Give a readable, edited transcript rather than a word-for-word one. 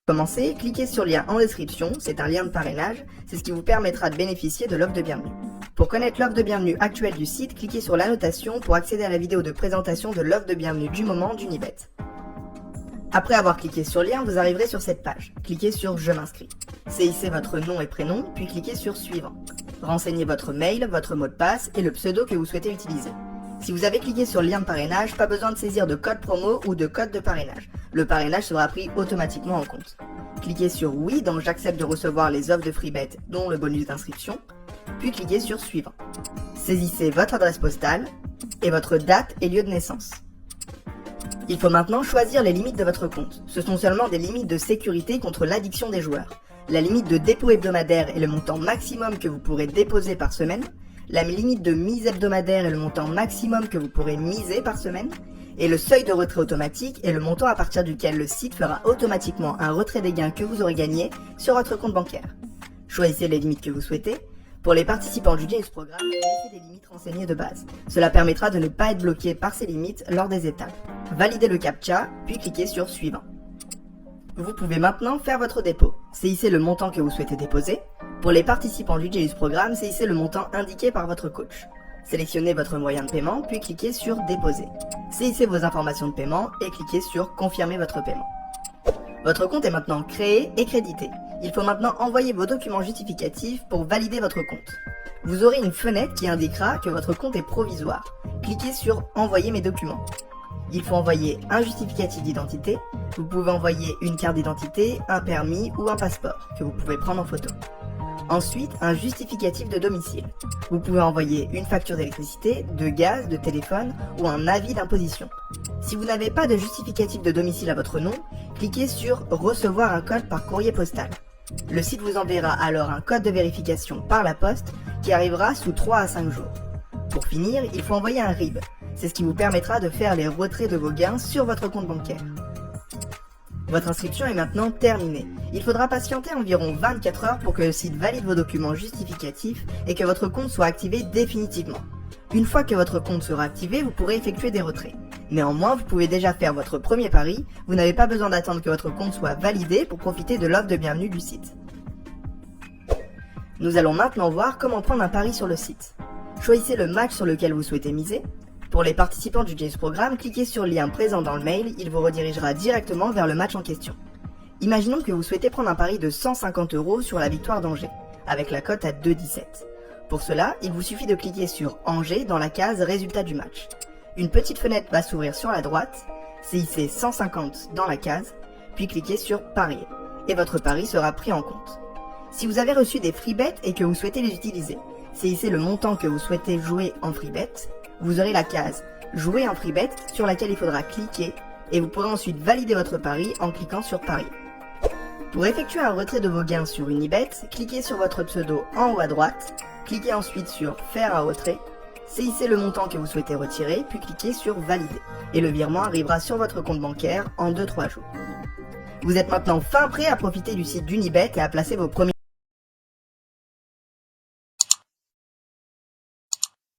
Pour commencer, cliquez sur le lien en description, c'est un lien de parrainage, c'est ce qui vous permettra de bénéficier de l'offre de bienvenue. Pour connaître l'offre de bienvenue actuelle du site, cliquez sur l'annotation pour accéder à la vidéo de présentation de l'offre de bienvenue du moment d'Unibet. Après avoir cliqué sur le lien, vous arriverez sur cette page. Cliquez sur « Je m'inscris ». Saisissez votre nom et prénom, puis cliquez sur « Suivant ». Renseignez votre mail, votre mot de passe et le pseudo que vous souhaitez utiliser. Si vous avez cliqué sur le lien de parrainage, pas besoin de saisir de code promo ou de code de parrainage. Le parrainage sera pris automatiquement en compte. Cliquez sur « Oui » dans « J'accepte de recevoir les offres de FreeBet, dont le bonus d'inscription », puis cliquez sur « Suivant ». Saisissez votre adresse postale et votre date et lieu de naissance. Il faut maintenant choisir les limites de votre compte. Ce sont seulement des limites de sécurité contre l'addiction des joueurs. La limite de dépôt hebdomadaire est le montant maximum que vous pourrez déposer par semaine. La limite de mise hebdomadaire est le montant maximum que vous pourrez miser par semaine. Et le seuil de retrait automatique est le montant à partir duquel le site fera automatiquement un retrait des gains que vous aurez gagnés sur votre compte bancaire. Choisissez les limites que vous souhaitez. Pour les participants du Genius Programme, laissez des limites renseignées de base. Cela permettra de ne pas être bloqué par ces limites lors des étapes. Validez le CAPTCHA, puis cliquez sur Suivant. Vous pouvez maintenant faire votre dépôt. Saisissez le montant que vous souhaitez déposer. Pour les participants du Genius Programme, saisissez le montant indiqué par votre coach. Sélectionnez votre moyen de paiement, puis cliquez sur Déposer. Saisissez vos informations de paiement et cliquez sur Confirmer votre paiement. Votre compte est maintenant créé et crédité. Il faut maintenant envoyer vos documents justificatifs pour valider votre compte. Vous aurez une fenêtre qui indiquera que votre compte est provisoire. Cliquez sur Envoyer mes documents. Il faut envoyer un justificatif d'identité. Vous pouvez envoyer une carte d'identité, un permis ou un passeport que vous pouvez prendre en photo. Ensuite, un justificatif de domicile. Vous pouvez envoyer une facture d'électricité, de gaz, de téléphone ou un avis d'imposition. Si vous n'avez pas de justificatif de domicile à votre nom, cliquez sur « Recevoir un code par courrier postal ». Le site vous enverra alors un code de vérification par la poste qui arrivera sous 3 à 5 jours. Pour finir, il faut envoyer un RIB. C'est ce qui vous permettra de faire les retraits de vos gains sur votre compte bancaire. Votre inscription est maintenant terminée. Il faudra patienter environ 24 heures pour que le site valide vos documents justificatifs et que votre compte soit activé définitivement. Une fois que votre compte sera activé, vous pourrez effectuer des retraits. Néanmoins, vous pouvez déjà faire votre premier pari, vous n'avez pas besoin d'attendre que votre compte soit validé pour profiter de l'offre de bienvenue du site. Nous allons maintenant voir comment prendre un pari sur le site. Choisissez le match sur lequel vous souhaitez miser. Pour les participants du Genius Programme, cliquez sur le lien présent dans le mail, il vous redirigera directement vers le match en question. Imaginons que vous souhaitez prendre un pari de 150 € sur la victoire d'Angers, avec la cote à 2,17. Pour cela, il vous suffit de cliquer sur Angers dans la case Résultat du match. Une petite fenêtre va s'ouvrir sur la droite, saisissez 150 dans la case, puis cliquez sur Parier, et votre pari sera pris en compte. Si vous avez reçu des FreeBet et que vous souhaitez les utiliser, saisissez le montant que vous souhaitez jouer en FreeBet, vous aurez la case Jouer en FreeBet sur laquelle il faudra cliquer et vous pourrez ensuite valider votre pari en cliquant sur Parier. Pour effectuer un retrait de vos gains sur Unibet, cliquez sur votre pseudo en haut à droite, cliquez ensuite sur Faire un retrait, saisissez le montant que vous souhaitez retirer, puis cliquez sur Valider. Et le virement arrivera sur votre compte bancaire en 2-3 jours. Vous êtes maintenant fin prêt à profiter du site d'Unibet et à placer vos premiers